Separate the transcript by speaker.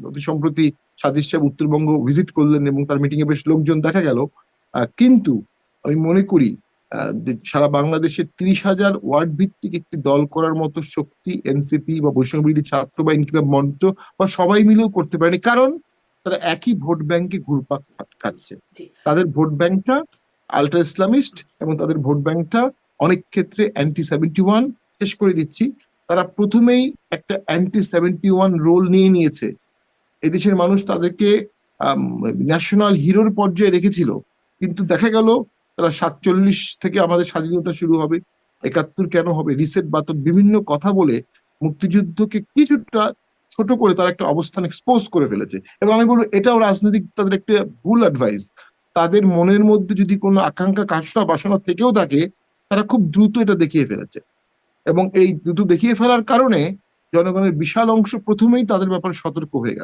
Speaker 1: অতি সম্প্রতি সাজিদ সাহেব উত্তরবঙ্গ ভিজিট করলেন এবং তার মিটিং এ বেশ লোকজন দেখা গেল। কিন্তু আমি মনে করি যে সারা বাংলাদেশের 30,000 ওয়ার্ড ভিত্তিক একটি দল করার মতো শক্তি এনসিপি বা বৈষম্য বিরোধী ছাত্র বা ইনকিলাব মঞ্চ বা সবাই মিলেও করতে পারেনি, কারণ তারা একই ভোট ব্যাংকে ঘুরপাক খাচ্ছে। তাদের ভোট ব্যাংকটা আলট্রা ইসলামিস্ট এবং তাদের ভোট ব্যাংকটা অনেক ক্ষেত্রে অ্যান্টি 71। শেষ করে দিচ্ছি, তারা প্রথমেই একটা অ্যান্টি 71 রোল নিয়ে নিয়েছে। এদেশের মানুষ তাদেরকে ন্যাশনাল হিরোর পর্যায়ে রেখেছিল, কিন্তু দেখা গেল তারা 47 থেকে আমাদের স্বাধীনতা শুরু হবে, 71 কেন হবে, রিসেট বাতন বিভিন্ন কথা বলে মুক্তিযুদ্ধকে কিছুটা ছোট করে তারা একটা অবস্থান এক্সপোজ করে ফেলেছে। এবং আমি বলবো এটাও রাজনৈতিক তাদের একটা ভুল অ্যাডভাইস। তাদের মনের মধ্যে যদি কোনো আকাঙ্ক্ষা কামনা বাসনা থেকেও থাকে, তারা খুব দ্রুত এটা দেখিয়ে ফেলেছে। এবং এই দ্রুত দেখিয়ে ফেলার কারণে জনগণের বিশাল অংশ প্রথমেই তাদের ব্যাপারে সতর্ক হয়ে গেছে।